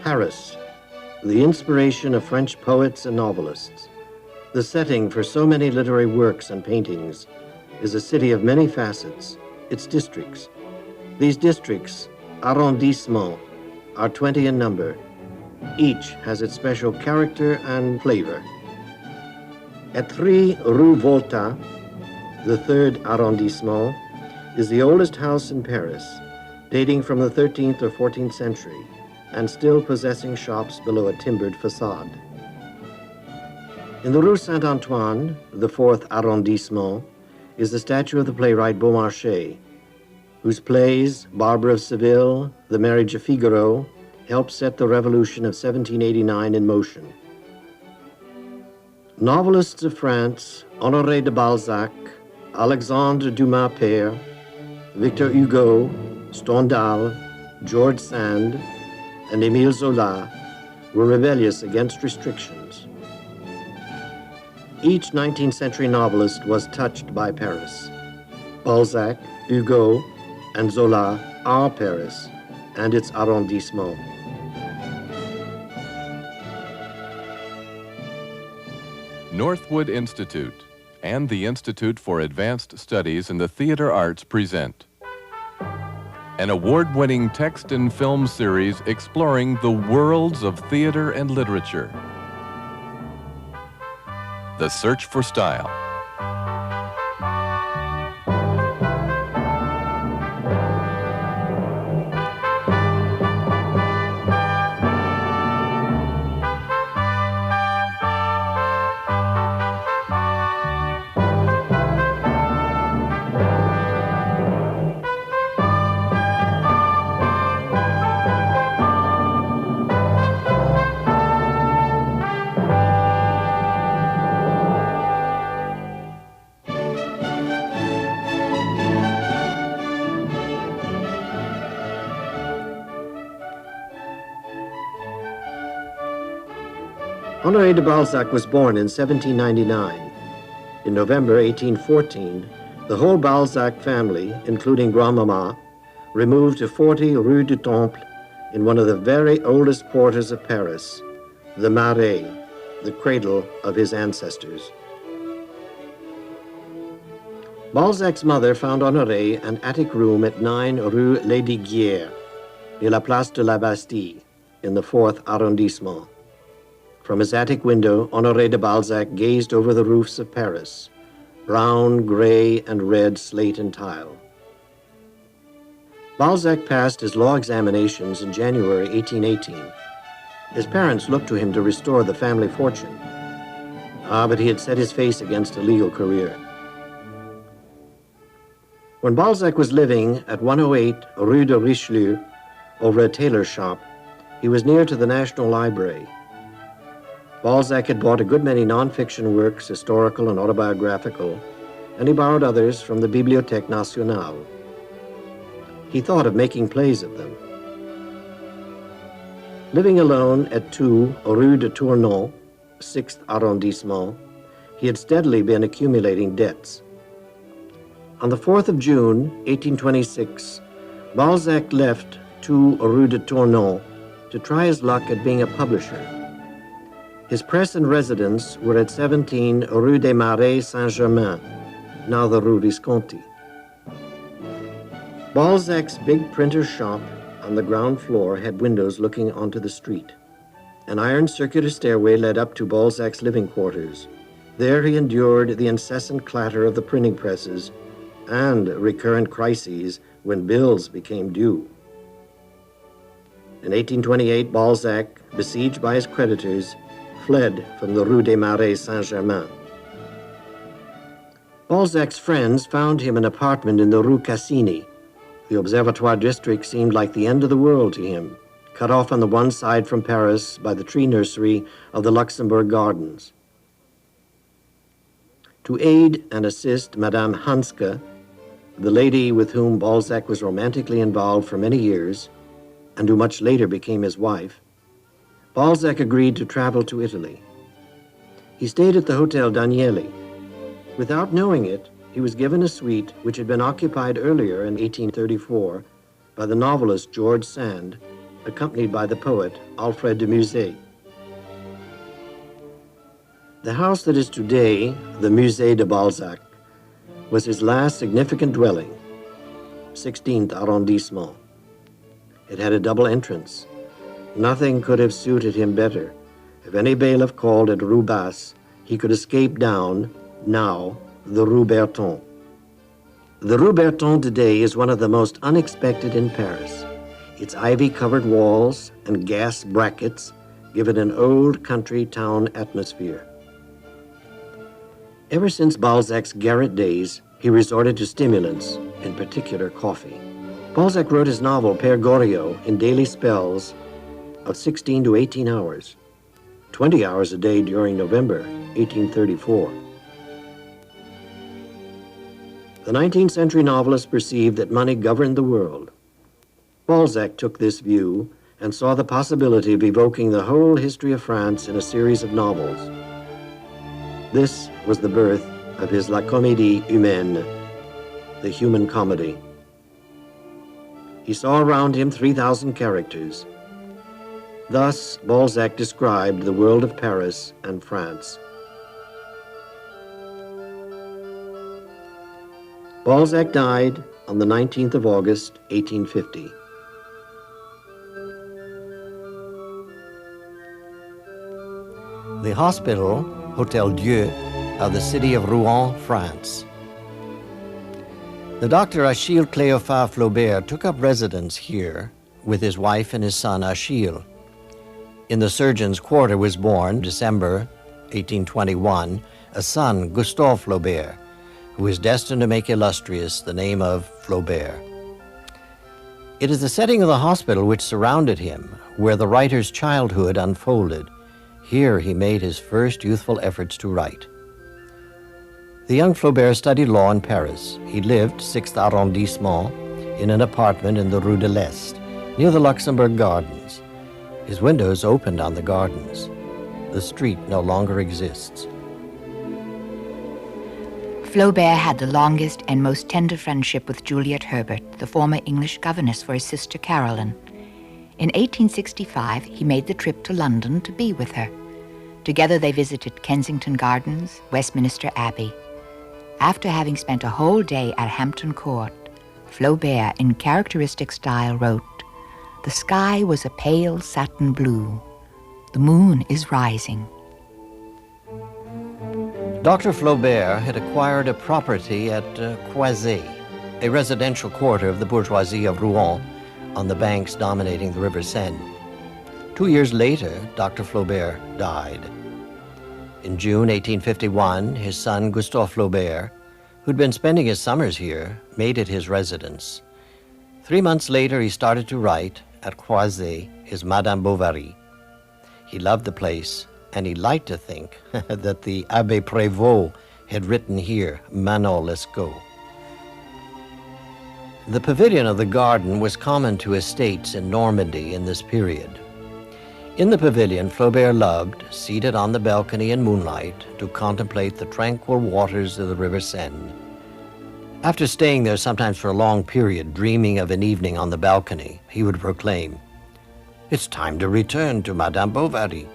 Paris, the inspiration of French poets and novelists, the setting for so many literary works and paintings, is a city of many facets, its districts. These districts, arrondissements, are 20 in number. Each has its special character and flavor. At 3 Rue Volta, the third arrondissement, is the oldest house in Paris, dating from the 13th or 14th century, and still possessing shops below a timbered facade. In the Rue Saint-Antoine, the fourth arrondissement, is the statue of the playwright Beaumarchais, whose plays, Barbara of Seville, The Marriage of Figaro, helped set the Revolution of 1789 in motion. Novelists of France, Honoré de Balzac, Alexandre Dumas père, Victor Hugo, Stendhal, George Sand, and Émile Zola were rebellious against restrictions. Each 19th century novelist was touched by Paris. Balzac, Hugo, and Zola are Paris and its arrondissement. Northwood Institute and the Institute for Advanced Studies in the Theater Arts present an award-winning text and film series exploring the worlds of theater and literature. The Search for Style. Honoré de Balzac was born in 1799. In November 1814, the whole Balzac family, including Grandmama, removed to 40 Rue du Temple in one of the very oldest quarters of Paris, the Marais, the cradle of his ancestors. Balzac's mother found Honoré an attic room at 9 Rue Lesdiguières, near la Place de la Bastille, in the 4th arrondissement. From his attic window, Honoré de Balzac gazed over the roofs of Paris, brown, gray, and red slate and tile. Balzac passed his law examinations in January 1818. His parents looked to him to restore the family fortune. But he had set his face against a legal career. When Balzac was living at 108 Rue de Richelieu, over a tailor's shop, he was near to the National Library. Balzac had bought a good many non-fiction works, historical and autobiographical, and he borrowed others from the Bibliothèque Nationale. He thought of making plays of them. Living alone at 2 Rue de Tournon, 6th arrondissement, he had steadily been accumulating debts. On the 4th of June, 1826, Balzac left 2 Rue de Tournon to try his luck at being a publisher. His press and residence were at 17 Rue des Marais Saint-Germain, now the Rue Visconti. Balzac's big printer's shop on the ground floor had windows looking onto the street. An iron circular stairway led up to Balzac's living quarters. There he endured the incessant clatter of the printing presses and recurrent crises when bills became due. In 1828, Balzac, besieged by his creditors, fled from the Rue des Marais Saint-Germain. Balzac's friends found him an apartment in the Rue Cassini. The Observatoire district seemed like the end of the world to him, cut off on the one side from Paris by the tree nursery of the Luxembourg Gardens. To aid and assist Madame Hanske, the lady with whom Balzac was romantically involved for many years, and who much later became his wife, Balzac agreed to travel to Italy. He stayed at the Hotel Danieli. Without knowing it, he was given a suite which had been occupied earlier in 1834 by the novelist George Sand accompanied by the poet Alfred de Musset. The house that is today the Musée de Balzac was his last significant dwelling, 16th arrondissement. It had a double entrance. Nothing could have suited him better. If any bailiff called at Rue Basse, he could escape down, now, the Rue Berton. The Rue Berton today is one of the most unexpected in Paris. Its ivy-covered walls and gas brackets give it an old country town atmosphere. Ever since Balzac's garret days, he resorted to stimulants, in particular coffee. Balzac wrote his novel Père Goriot in daily spells of 16 to 18 hours, 20 hours a day during November 1834. The 19th century novelist perceived that money governed the world. Balzac took this view and saw the possibility of evoking the whole history of France in a series of novels. This was the birth of his La Comédie Humaine, the human comedy. He saw around him 3,000 characters. Thus, Balzac described the world of Paris and France. Balzac died on the 19th of August, 1850. The hospital, Hôtel Dieu, of the city of Rouen, France. The Dr. Achille Cléophas Flaubert took up residence here with his wife and his son Achille. In the surgeon's quarter was born, December 1821, a son, Gustave Flaubert, who is destined to make illustrious the name of Flaubert. It is the setting of the hospital which surrounded him, where the writer's childhood unfolded. Here he made his first youthful efforts to write. The young Flaubert studied law in Paris. He lived, 6th arrondissement, in an apartment in the Rue de l'Est, near the Luxembourg Gardens. His windows opened on the gardens. The street no longer exists. Flaubert had the longest and most tender friendship with Juliet Herbert, the former English governess for his sister Caroline. In 1865, he made the trip to London to be with her. Together they visited Kensington Gardens, Westminster Abbey. After having spent a whole day at Hampton Court, Flaubert, in characteristic style, wrote, "The sky was a pale satin blue. The moon is rising." Dr. Flaubert had acquired a property at Croisset, a residential quarter of the bourgeoisie of Rouen, on the banks dominating the River Seine. 2 years later, Dr. Flaubert died. In June 1851, his son Gustave Flaubert, who'd been spending his summers here, made it his residence. 3 months later, he started to write at Croisset his Madame Bovary. He loved the place, and he liked to think that the Abbé Prévost had written here, Manon Lescaut. The pavilion of the garden was common to estates in Normandy in this period. In the pavilion, Flaubert loved, seated on the balcony in moonlight, to contemplate the tranquil waters of the River Seine. After staying there sometimes for a long period, dreaming of an evening on the balcony, he would proclaim, "It's time to return to Madame Bovary."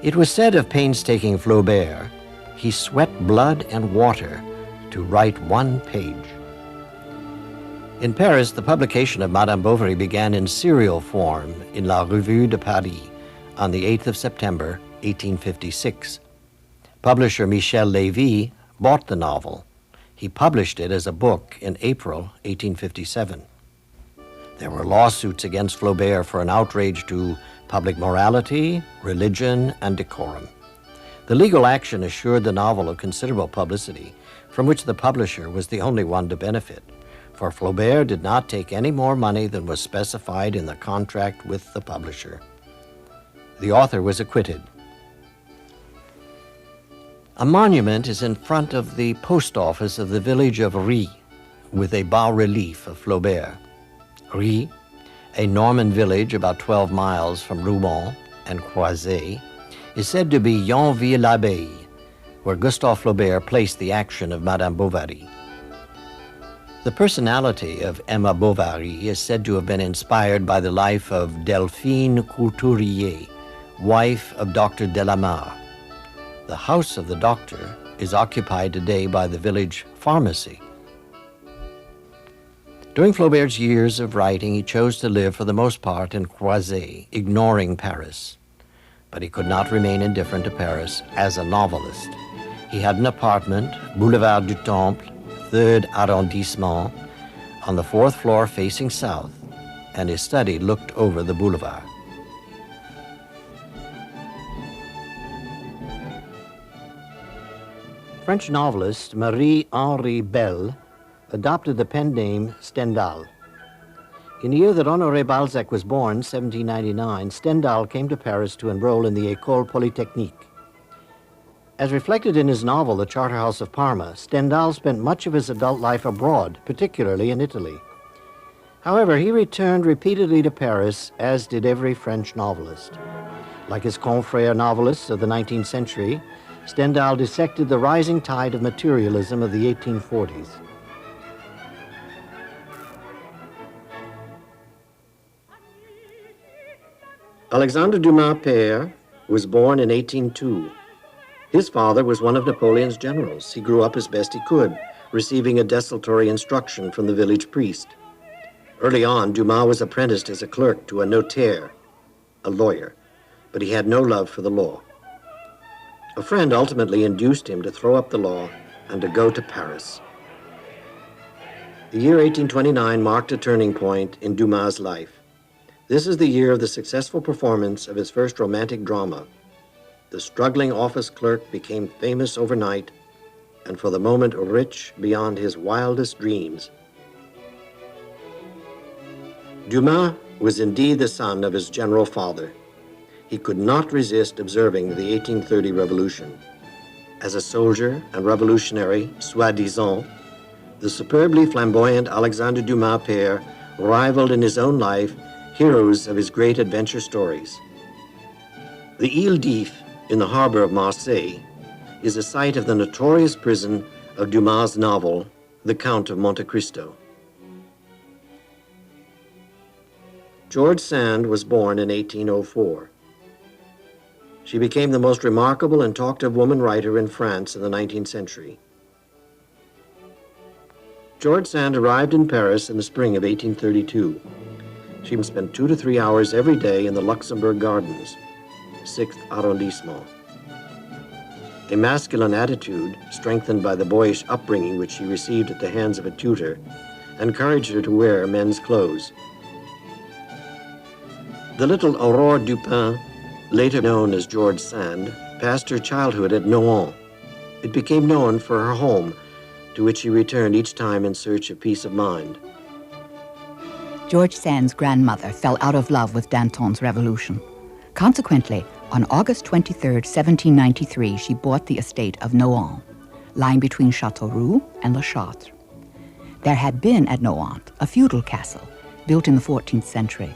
It was said of painstaking Flaubert, he sweat blood and water to write one page. In Paris, the publication of Madame Bovary began in serial form in La Revue de Paris on the 8th of September, 1856. Publisher Michel Lévy bought the novel. He published it as a book in April 1857. There were lawsuits against Flaubert for an outrage to public morality, religion, and decorum. The legal action assured the novel of considerable publicity, from which the publisher was the only one to benefit, for Flaubert did not take any more money than was specified in the contract with the publisher. The author was acquitted. A monument is in front of the post office of the village of Rie, with a bas-relief of Flaubert. Rie, a Norman village about 12 miles from Rouen and Croisset, is said to be Yonville-l'Abbaye, where Gustave Flaubert placed the action of Madame Bovary. The personality of Emma Bovary is said to have been inspired by the life of Delphine Couturier, wife of Dr. Delamare. The house of the doctor is occupied today by the village pharmacy. During Flaubert's years of writing, he chose to live for the most part in Croisset, ignoring Paris. But he could not remain indifferent to Paris as a novelist. He had an apartment, Boulevard du Temple, 3rd arrondissement, on the 4th floor facing south, and his study looked over the boulevard. French novelist Marie-Henri Bell adopted the pen name Stendhal. In the year that Honoré Balzac was born, 1799, Stendhal came to Paris to enroll in the École Polytechnique. As reflected in his novel, The Charterhouse of Parma, Stendhal spent much of his adult life abroad, particularly in Italy. However, he returned repeatedly to Paris, as did every French novelist. Like his confrère novelists of the 19th century, Stendhal dissected the rising tide of materialism of the 1840s. Alexandre Dumas père was born in 1802. His father was one of Napoleon's generals. He grew up as best he could, receiving a desultory instruction from the village priest. Early on, Dumas was apprenticed as a clerk to a notaire, a lawyer, but he had no love for the law. A friend ultimately induced him to throw up the law and to go to Paris. The year 1829 marked a turning point in Dumas' life. This is the year of the successful performance of his first romantic drama. The struggling office clerk became famous overnight, and for the moment rich beyond his wildest dreams. Dumas was indeed the son of his general father. He could not resist observing the 1830 revolution. As a soldier and revolutionary, soi-disant, the superbly flamboyant Alexandre Dumas père rivaled in his own life heroes of his great adventure stories. The Ile d'If, in the harbor of Marseille, is the site of the notorious prison of Dumas' novel, The Count of Monte Cristo. George Sand was born in 1804. She became the most remarkable and talked-of woman writer in France in the 19th century. George Sand arrived in Paris in the spring of 1832. She spent 2 to 3 hours every day in the Luxembourg Gardens, 6th arrondissement. A masculine attitude, strengthened by the boyish upbringing which she received at the hands of a tutor, encouraged her to wear men's clothes. The little Aurore Dupin, later known as George Sand, passed her childhood at Nohant. It became known for her home, to which she returned each time in search of peace of mind. George Sand's grandmother fell out of love with Danton's revolution. Consequently, on August 23, 1793, she bought the estate of Nohant, lying between Châteauroux and Le Châtre. There had been at Nohant a feudal castle built in the 14th century.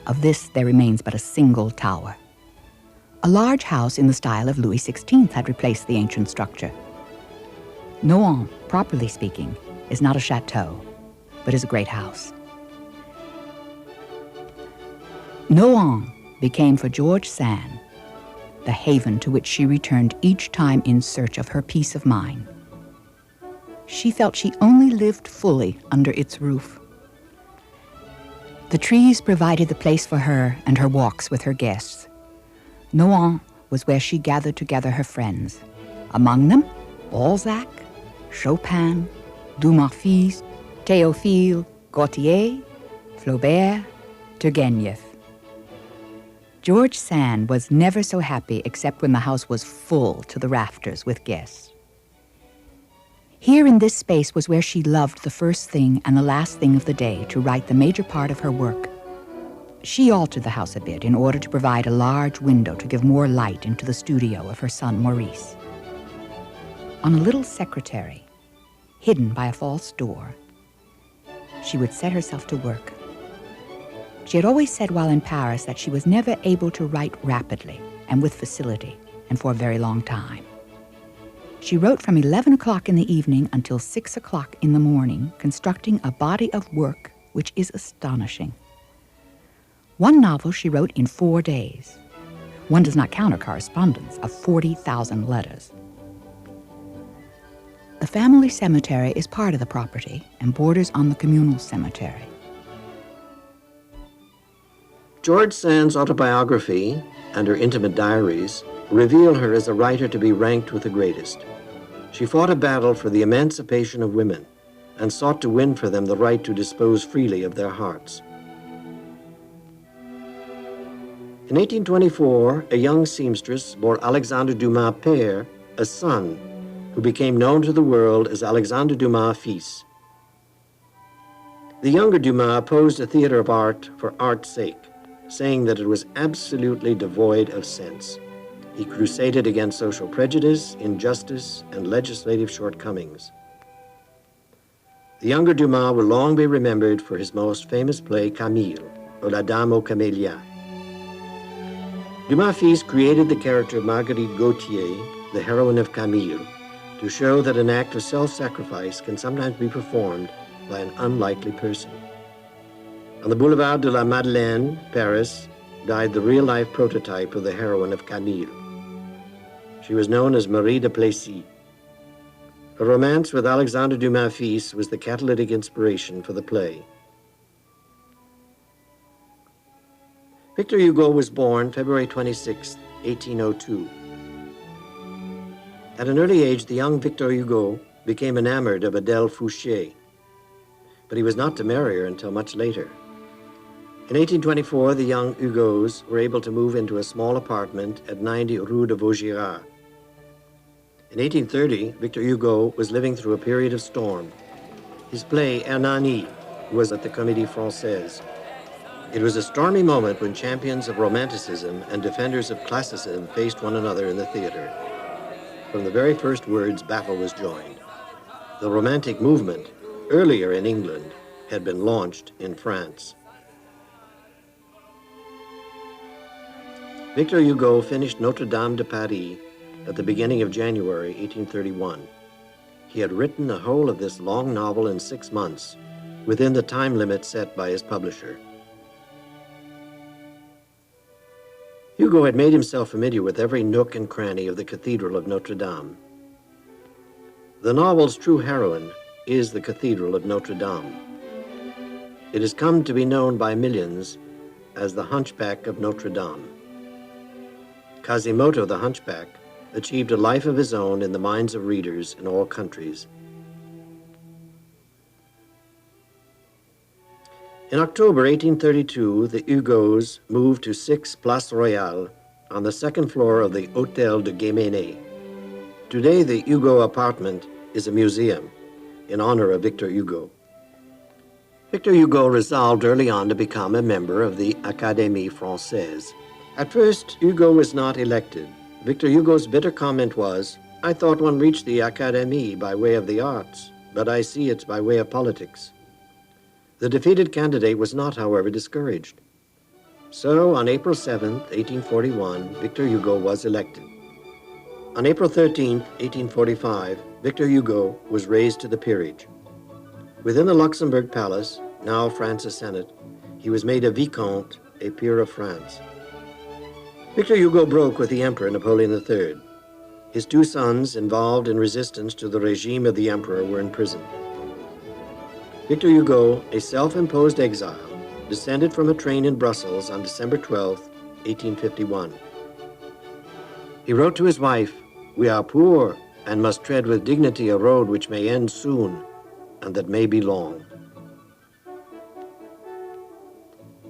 Of this, there remains but a single tower. A large house in the style of Louis XVI had replaced the ancient structure. Nohant, properly speaking, is not a chateau, but is a great house. Nohant became for George Sand the haven to which she returned each time in search of her peace of mind. She felt she only lived fully under its roof. The trees provided the place for her and her walks with her guests. Nohant was where she gathered together her friends. Among them, Balzac, Chopin, Dumas fils, Théophile, Gautier, Flaubert, Turgenev. George Sand was never so happy except when the house was full to the rafters with guests. Here in this space was where she loved the first thing and the last thing of the day to write the major part of her work. She altered the house a bit in order to provide a large window to give more light into the studio of her son Maurice. On a little secretary, hidden by a false door, she would set herself to work. She had always said while in Paris that she was never able to write rapidly and with facility and for a very long time. She wrote from 11 o'clock in the evening until 6 o'clock in the morning, constructing a body of work which is astonishing. One novel she wrote in 4 days. One does not count her correspondence of 40,000 letters. The family cemetery is part of the property and borders on the communal cemetery. George Sand's autobiography and her intimate diaries reveal her as a writer to be ranked with the greatest. She fought a battle for the emancipation of women and sought to win for them the right to dispose freely of their hearts. In 1824, a young seamstress bore Alexandre Dumas père a son who became known to the world as Alexandre Dumas fils. The younger Dumas opposed a theater of art for art's sake, saying that it was absolutely devoid of sense. He crusaded against social prejudice, injustice, and legislative shortcomings. The younger Dumas will long be remembered for his most famous play, Camille, or La Dame aux Camélias. Dumas fils created the character Marguerite Gautier, the heroine of Camille, to show that an act of self-sacrifice can sometimes be performed by an unlikely person. On the Boulevard de la Madeleine, Paris, died the real-life prototype of the heroine of Camille. She was known as Marie de Plessis. Her romance with Alexandre Dumas fils was the catalytic inspiration for the play. Victor Hugo was born February 26, 1802. At an early age, the young Victor Hugo became enamored of Adèle Fouché, but he was not to marry her until much later. In 1824, the young Hugos were able to move into a small apartment at 90 Rue de Vaugirard. In 1830, Victor Hugo was living through a period of storm. His play, Hernani, was at the Comédie Française. It was a stormy moment when champions of Romanticism and defenders of Classicism faced one another in the theater. From the very first words, battle was joined. The Romantic movement, earlier in England, had been launched in France. Victor Hugo finished Notre Dame de Paris at the beginning of January 1831. He had written the whole of this long novel in 6 months, within the time limit set by his publisher. Hugo had made himself familiar with every nook and cranny of the Cathedral of Notre Dame. The novel's true heroine is the Cathedral of Notre Dame. It has come to be known by millions as the Hunchback of Notre Dame. Kazimoto, the Hunchback, achieved a life of his own in the minds of readers in all countries. In October 1832, the Hugos moved to 6 Place Royale on the second floor of the Hôtel de Guéménée. Today, the Hugo apartment is a museum in honor of Victor Hugo. Victor Hugo resolved early on to become a member of the Académie Française. At first, Hugo was not elected. Victor Hugo's bitter comment was, "I thought one reached the Académie by way of the arts, but I see it's by way of politics." The defeated candidate was not, however, discouraged. So, on April 7, 1841, Victor Hugo was elected. On April 13, 1845, Victor Hugo was raised to the peerage. Within the Luxembourg Palace, now France's Senate, he was made a Vicomte, a peer of France. Victor Hugo broke with the Emperor Napoleon III. His 2 sons, involved in resistance to the regime of the Emperor, were in prison. Victor Hugo, a self-imposed exile, descended from a train in Brussels on December 12, 1851. He wrote to his wife, "We are poor and must tread with dignity a road which may end soon and that may be long."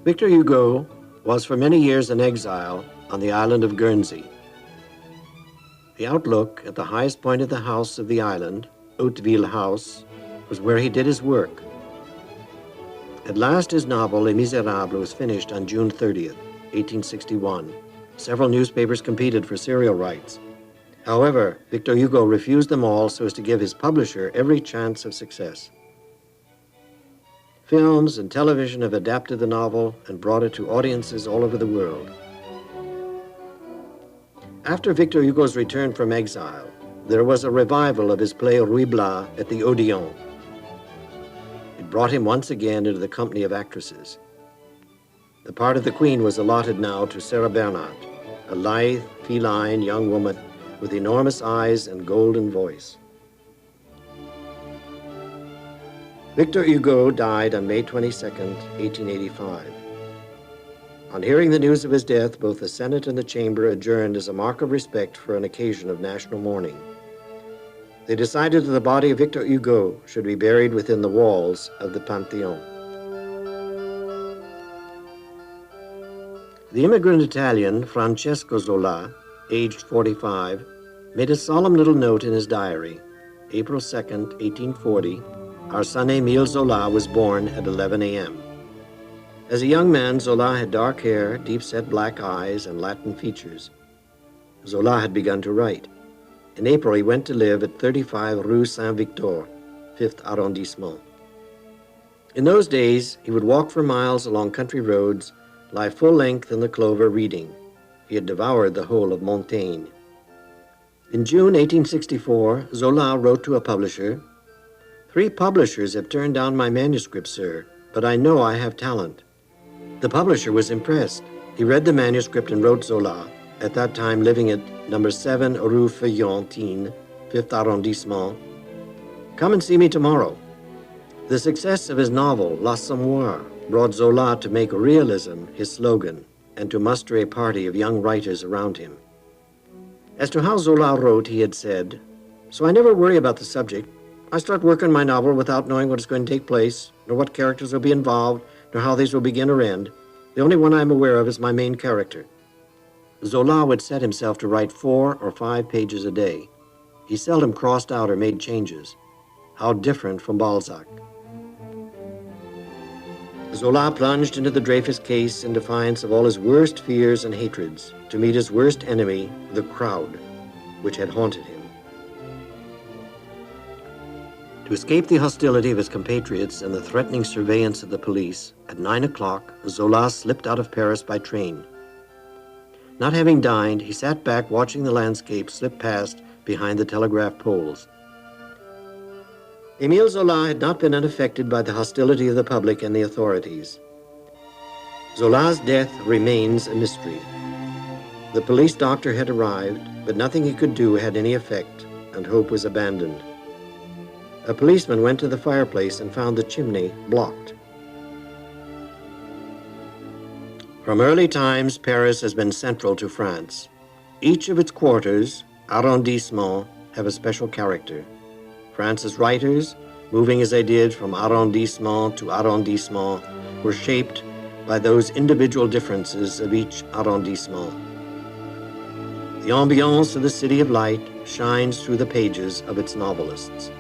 Victor Hugo was for many years an exile on the island of Guernsey. The outlook at the highest point of the house of the island, Hauteville House, was where he did his work. At last, his novel, Les Miserables, was finished on June 30th, 1861. Several newspapers competed for serial rights. However, Victor Hugo refused them all so as to give his publisher every chance of success. Films and television have adapted the novel and brought it to audiences all over the world. After Victor Hugo's return from exile, there was a revival of his play Rie Bell at the Odeon. It brought him once again into the company of actresses. The part of the Queen was allotted now to Sarah Bernhardt, a lithe, feline young woman with enormous eyes and golden voice. Victor Hugo died on May 22, 1885. On hearing the news of his death, both the Senate and the Chamber adjourned as a mark of respect for an occasion of national mourning. They decided that the body of Victor Hugo should be buried within the walls of the Panthéon. The immigrant Italian Francesco Zola, aged 45, made a solemn little note in his diary. April 2, 1840, our son Émile Zola was born at 11 a.m. As a young man, Zola had dark hair, deep-set black eyes, and Latin features. Zola had begun to write. In April, he went to live at 35 Rue Saint-Victor, 5th arrondissement. In those days, he would walk for miles along country roads, lie full length in the clover reading. He had devoured the whole of Montaigne. In June 1864, Zola wrote to a publisher, "3 publishers have turned down my manuscript, sir, but I know I have talent." The publisher was impressed. He read the manuscript and wrote Zola, at that time living at number 7 Rue Feuillantine, 5th arrondissement, "Come and see me tomorrow." The success of his novel, L'Assommoir, brought Zola to make realism his slogan and to muster a party of young writers around him. As to how Zola wrote, he had said, "So I never worry about the subject. I start work on my novel without knowing what is going to take place, nor what characters will be involved, nor how these will begin or end. The only one I am aware of is my main character." Zola would set himself to write 4 or 5 pages a day. He seldom crossed out or made changes. How different from Balzac. Zola plunged into the Dreyfus case in defiance of all his worst fears and hatreds, to meet his worst enemy, the crowd, which had haunted him. To escape the hostility of his compatriots and the threatening surveillance of the police, at 9 o'clock, Zola slipped out of Paris by train. Not having dined, he sat back watching the landscape slip past behind the telegraph poles. Émile Zola had not been unaffected by the hostility of the public and the authorities. Zola's death remains a mystery. The police doctor had arrived, but nothing he could do had any effect, and hope was abandoned. A policeman went to the fireplace and found the chimney blocked. From early times, Paris has been central to France. Each of its quarters, arrondissements, have a special character. France's writers, moving as they did from arrondissement to arrondissement, were shaped by those individual differences of each arrondissement. The ambiance of the City of Light shines through the pages of its novelists.